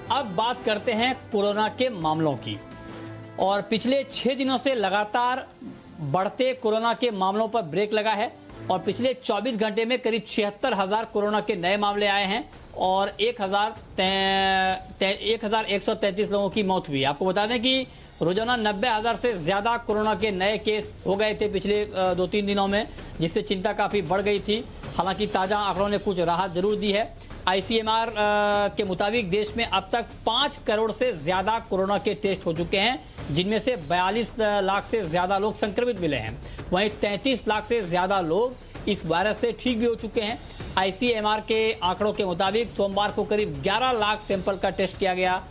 अब बात करते हैं कोरोना के मामलों की। और पिछले 6 दिनों से लगातार बढ़ते कोरोना के मामलों पर ब्रेक लगा है और पिछले 24 घंटे में करीब 76,000 कोरोना के नए मामले आए हैं और 1,133 लोगों की मौत हुई। आपको बता दें कि रोजाना 90,000 से ज्यादा कोरोना के नए केस हो गए थे पिछले 2-3 दिनों में, जिससे चिंता काफी बढ़ गई थी। हालांकि ताजा आंकड़ों ने कुछ राहत जरूर दी है। आईसीएमआर के मुताबिक देश में अब तक 5 करोड़ से ज्यादा कोरोना के टेस्ट हो चुके हैं, जिनमें से 42 लाख से ज्यादा लोग संक्रमित मिले हैं। वहीं 33 लाख से ज्यादा लोग इस वायरस से ठीक भी हो चुके हैं। आईसीएमआर के आंकड़ों के मुताबिक सोमवार को करीब 11 लाख सैंपल का टेस्ट किया गया,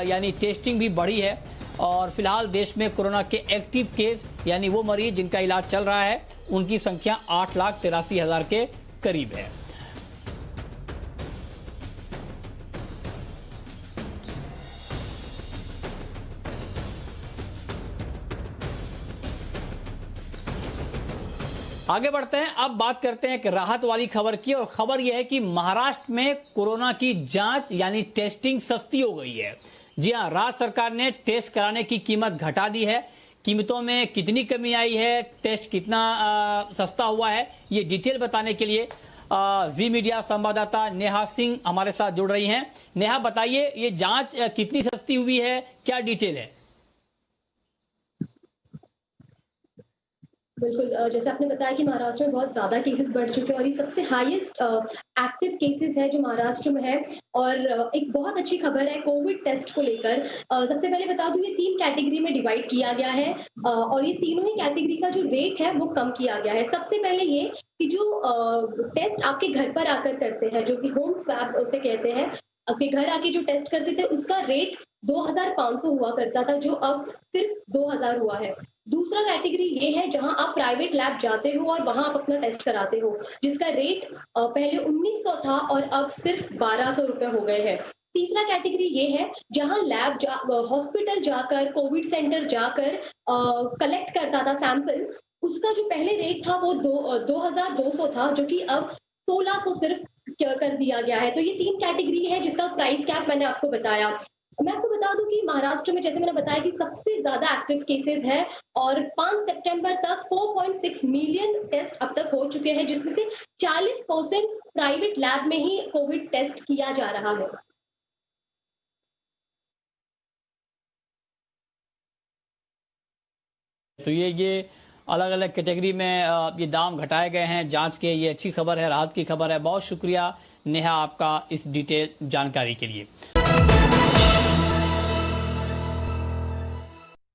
यानी टेस्टिंग भी बढ़ी है। और फिलहाल देश में कोरोना के एक्टिव केस यानी वो मरीज जिनका इलाज चल रहा है, उनकी संख्या 8,83,000 के करीब है। आगे बढ़ते हैं, अब बात करते हैं एक राहत वाली खबर की। और खबर यह है कि महाराष्ट्र में कोरोना की जांच यानी टेस्टिंग सस्ती हो गई है। जी हां, राज्य सरकार ने टेस्ट कराने की कीमत घटा दी है। कीमतों में कितनी कमी आई है, टेस्ट कितना सस्ता हुआ है, ये डिटेल बताने के लिए जी मीडिया संवाददाता नेहा सिंह हमारे साथ जुड़ रही हैं। नेहा, बताइए ये जांच कितनी सस्ती हुई है, क्या डिटेल है? बिल्कुल, जैसे आपने बताया कि महाराष्ट्र में बहुत ज़्यादा केसेस बढ़ चुके हैं और ये सबसे हाईएस्ट एक्टिव केसेस है जो महाराष्ट्र में है। और एक बहुत अच्छी खबर है कोविड टेस्ट को लेकर। सबसे पहले बता दूं, ये 3 कैटेगरी में डिवाइड किया गया है और ये तीनों ही कैटेगरी का जो रेट है वो कम किया गया है। सबसे पहले ये कि जो टेस्ट आपके घर पर आकर करते हैं, जो कि होम स्वैब उसे कहते हैं, आपके घर आके जो टेस्ट करते थे उसका रेट 2,500 हुआ करता था, जो अब सिर्फ 2,000 हुआ है। दूसरा कैटेगरी ये है जहां आप प्राइवेट लैब जाते हो और वहां आप अपना टेस्ट कराते हो, जिसका रेट पहले 1,900 था और अब सिर्फ 1,200 रुपए हो गए हैं। तीसरा कैटेगरी ये है जहां हॉस्पिटल जाकर, कोविड सेंटर जाकर कलेक्ट करता था सैंपल, उसका जो पहले रेट था वो 2,200 था, जो कि अब 1,600 सिर्फ कर दिया गया है। तो ये 3 कैटेगरी है जिसका प्राइस कैप मैंने आपको बताया। मैं आपको बता दूं कि महाराष्ट्र में, जैसे मैंने बताया, कि सबसे ज्यादा एक्टिव केसेस है और 5 सितंबर तक 4.6 मिलियन टेस्ट अब तक हो चुके हैं, जिसमें से 40% प्राइवेट लैब में ही कोविड टेस्ट किया जा रहा है। तो ये अलग अलग कैटेगरी में ये दाम घटाए गए हैं जांच के। ये अच्छी खबर है, राहत की खबर है। बहुत शुक्रिया नेहा आपका इस डिटेल जानकारी के लिए।